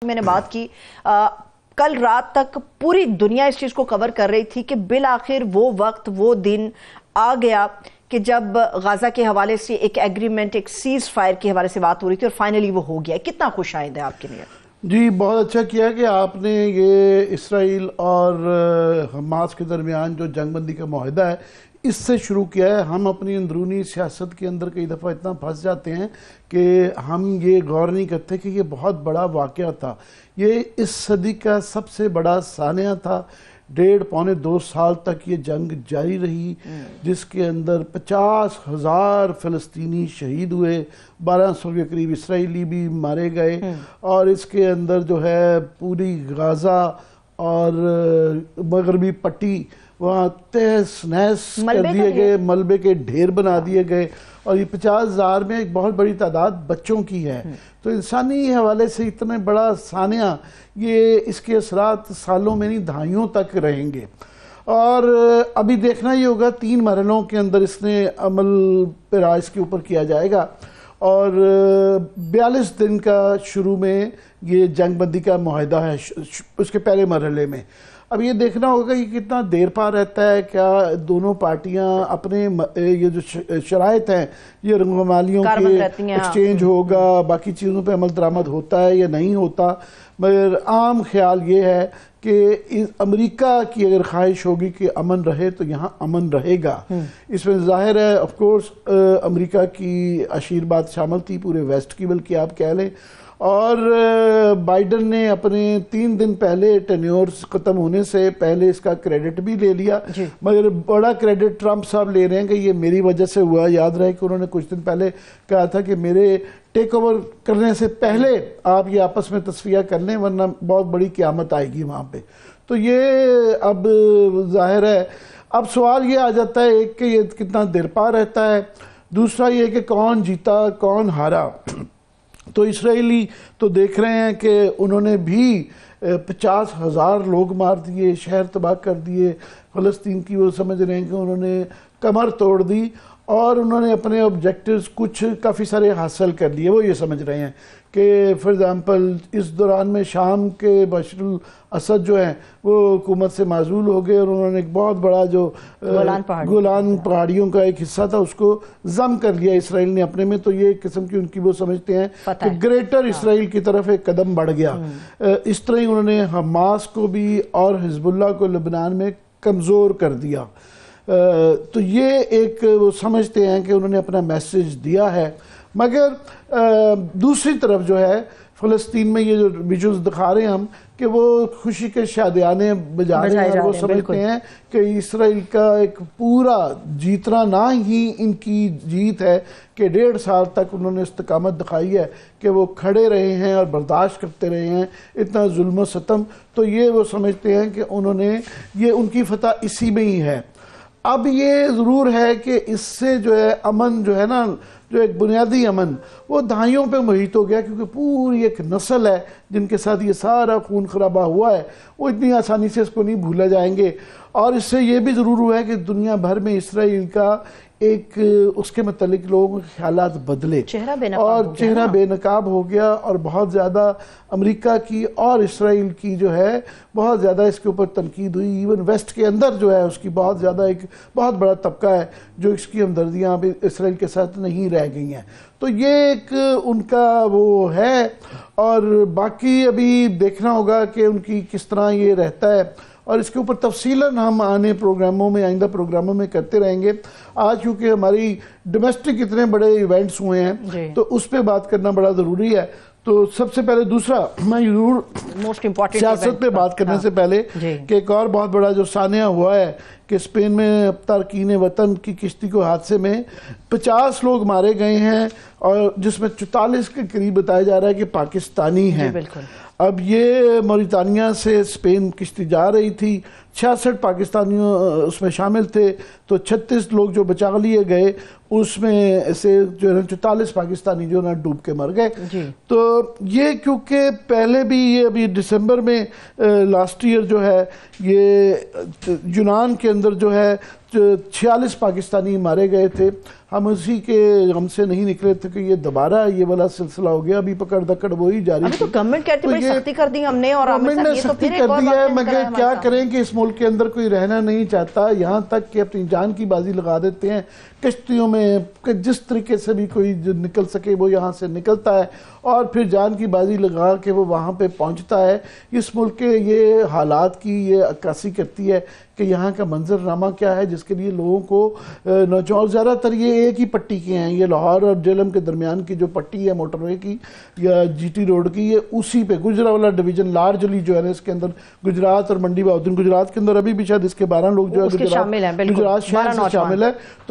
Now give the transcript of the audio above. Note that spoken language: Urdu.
میں نے بات کی کل رات تک پوری دنیا اس چیز کو کور کر رہی تھی کہ بالآخر وہ وقت وہ دن آ گیا کہ جب غزہ کے حوالے سے ایک ایگریمنٹ ایک سیز فائر کے حوالے سے بات ہو رہی تھی اور فائنلی وہ ہو گیا. کتنا خوش آئند ہے آپ کے لیے؟ جی بہت اچھا کیا کہ آپ نے یہ اسرائیل اور حماس کے درمیان جو جنگ بندی کا معاہدہ ہے اس سے شروع کیا ہے. ہم اپنی اندرونی سیاست کے اندر کئی دفعہ اتنا پھنس جاتے ہیں کہ ہم یہ غور نہیں کرتے کہ یہ بہت بڑا واقعہ تھا. یہ اس صدی کا سب سے بڑا سانحہ تھا. 1.5-2 سال تک یہ جنگ جاری رہی جس کے اندر 50,000 فلسطینی شہید ہوئے, 1200 کے قریب اسرائیلی بھی مارے گئے, اور اس کے اندر جو ہے پوری غزہ اور مغربی پٹی وہاں تہس نہس کر دیے گئے, ملبے کے ڈھیر بنا دیے گئے, اور یہ 50,000 میں ایک بہت بڑی تعداد بچوں کی ہے. تو انسانی حوالے سے اتنا بڑا سانحہ, یہ اس کے اثرات سالوں میں نہیں دہائیوں تک رہیں گے. اور ابھی دیکھنا یہ ہوگا 3 مرحلوں کے اندر اس نے عمل پیرا اس کے اوپر کیا جائے گا, اور 42 دن کا شروع میں یہ جنگ بندی کا معاہدہ ہے اس کے پہلے مرحلے میں. اب یہ دیکھنا ہوگا کہ کتنا دیر پا رہتا ہے, کیا دونوں پارٹیاں اپنے یہ جو شرائط ہیں یہ رنگمالیوں کے ایکسچینج ہوگا, باقی چیزوں پہ عمل درآمد ہوتا ہے یا نہیں ہوتا. مگر عام خیال یہ ہے کہ امریکہ کی اگر خواہش ہوگی کہ امن رہے تو یہاں امن رہے گا. اس میں ظاہر ہے آف کورس امریکہ کی عشیر بات شامل تھی, پورے ویسٹ کی بلکہ آپ کہہ لیں, اور بائیڈن نے اپنے 3 دن پہلے ٹینیور ختم ہونے سے پہلے اس کا کریڈٹ بھی لے لیا. مگر بڑا کریڈٹ ٹرمپ صاحب لے رہے ہیں کہ یہ میری وجہ سے ہوا. یاد رہے کہ انہوں نے کچھ دن پہلے کہا تھا کہ میرے ٹیک اوور کرنے سے پہلے آپ یہ آپس میں تصفیہ کر لیں ورنہ بہت بڑی قیامت آئے گی وہاں پہ. تو یہ اب ظاہر ہے, اب سوال یہ آ جاتا ہے ایک کہ یہ کتنا دیر پا رہتا ہے, دوسرا یہ کہ کون جیتا کون ہارا. تو اسرائیلی تو دیکھ رہے ہیں کہ انہوں نے بھی 50,000 لوگ مار دیے, شہر تباہ کر دیے. فلسطین کی وہ سمجھ رہے ہیں کہ انہوں نے کمر توڑ دی, اور انہوں نے اپنے آبجیکٹیوز کچھ کافی سارے حاصل کر لیے. وہ یہ سمجھ رہے ہیں کہ فار ایگزامپل اس دوران میں شام کے بشر الاسد جو ہیں وہ حکومت سے معزول ہو گئے, اور انہوں نے ایک بہت بڑا جو گولان پہاڑیوں کا ایک حصہ تھا اس کو ضم کر لیا اسرائیل نے اپنے میں. تو یہ ایک قسم کی ان کی وہ سمجھتے ہیں کہ گریٹر اسرائیل کی طرف ایک قدم بڑھ گیا. اس طرح انہوں نے حماس کو بھی اور حزب اللہ کو لبنان میں کمزور کر دیا. تو یہ ایک وہ سمجھتے ہیں کہ انہوں نے اپنا میسج دیا ہے. مگر دوسری طرف جو ہے فلسطین میں یہ جو ویژولز دکھا رہے ہیں ہم کہ وہ خوشی کے شادیانے بجا رہے ہیں, اور وہ سمجھتے ہیں کہ اسرائیل کا ایک پورا جیتنا نہ ہی ان کی جیت ہے کہ 1.5 سال تک انہوں نے استقامت دکھائی ہے کہ وہ کھڑے رہے ہیں اور برداشت کرتے رہے ہیں اتنا ظلم و ستم. تو یہ وہ سمجھتے ہیں کہ انہوں نے یہ ان کی فتح اسی میں ہی ہے. اب یہ ضرور ہے کہ اس سے جو ہے امن جو ہے نا, جو ایک بنیادی امن وہ دہائیوں پہ محیط ہو گیا, کیونکہ پوری ایک نسل ہے جن کے ساتھ یہ سارا خون خرابہ ہوا ہے, وہ اتنی آسانی سے اس کو نہیں بھولا جائیں گے. اور اس سے یہ بھی ضرور ہوا ہے کہ دنیا بھر میں اسرائیل کا ایک اس کے متعلق لوگوں کے خیالات بدلے, اور چہرہ بے نقاب ہو گیا, اور بہت زیادہ امریکہ کی اور اسرائیل کی جو ہے بہت زیادہ اس کے اوپر تنقید ہوئی. ایون ویسٹ کے اندر جو ہے اس کی بہت زیادہ ایک بہت بڑا طبقہ ہے جو اس کی ہمدردیاں اب اسرائیل کے ساتھ نہیں رہ گئی ہیں. تو یہ ایک ان کا وہ ہے, اور باقی ابھی دیکھنا ہوگا کہ ان کی کس طرح یہ رہتا ہے, اور اس کے اوپر تفصیلاً ہم آئندہ پروگراموں میں کرتے رہیں گے. آج کیونکہ ہماری ڈومیسٹک اتنے بڑے ایونٹس ہوئے ہیں تو اس پہ بات کرنا بڑا ضروری ہے. تو سب سے پہلے دوسرا میں ضرور سیاست پہ بات کرنے سے پہلے کہ ایک اور بہت بڑا جو سانحہ ہوا ہے کہ اسپین میں تارکین وطن کی کشتی کو حادثے میں 50 لوگ مارے گئے ہیں, اور جس میں 44 کے قریب بتایا جا رہا ہے کہ پاکستانی ہیں. اب یہ موریتانیہ سے اسپین کشتی جا رہی تھی, 66 پاکستانیوں اس میں شامل تھے, تو 36 لوگ جو بچا لیے گئے اس میں سے جو ہے 44 پاکستانی جو نا ڈوب کے مر گئے. تو یہ کیونکہ پہلے بھی یہ ابھی دسمبر میں لاسٹ ایئر جو ہے یہ یونان کے اندر جو ہے 46 پاکستانی مارے گئے تھے. ہم اسی کے غم سے نہیں نکلے تھے کہ یہ دوبارہ یہ والا سلسلہ ہو گیا. ابھی پکڑ دکڑ وہی جاری ابھی تو گورنمنٹ کہتی ہے سختی کر دی ہم نے, اور گورنمنٹ نے سختی کر دی ہے, مگر کیا کریں کہ اس ملک کے اندر کوئی رہنا نہیں چاہتا, یہاں تک کہ اپنی جان کی بازی لگا دیتے ہیں کشتیوں میں, کہ جس طریقے سے بھی کوئی جو نکل سکے وہ یہاں سے نکلتا ہے اور پھر جان کی بازی لگا کے وہ وہاں پہ پہنچتا ہے. اس ملک کے یہ حالات کی یہ عکاسی کرتی ہے کہ یہاں کا منظر نامہ کیا ہے, جس کے لیے لوگوں کو نوجوان زیادہ تر یہ ایک ہی پٹی کے ہیں, یہ لاہور اور جہلم کے درمیان کی جو پٹی ہے موٹر وے کی یا جی ٹی روڈ کی, یہ اسی پہ گجرانوالہ ڈویژن لارجلی جو ہے اس کے اندر گجرات اور منڈی بہادر, گجرات کے اندر ابھی بھی شاید اس کے 12 لوگ جو ہے گجرات شہر سے شامل ہے.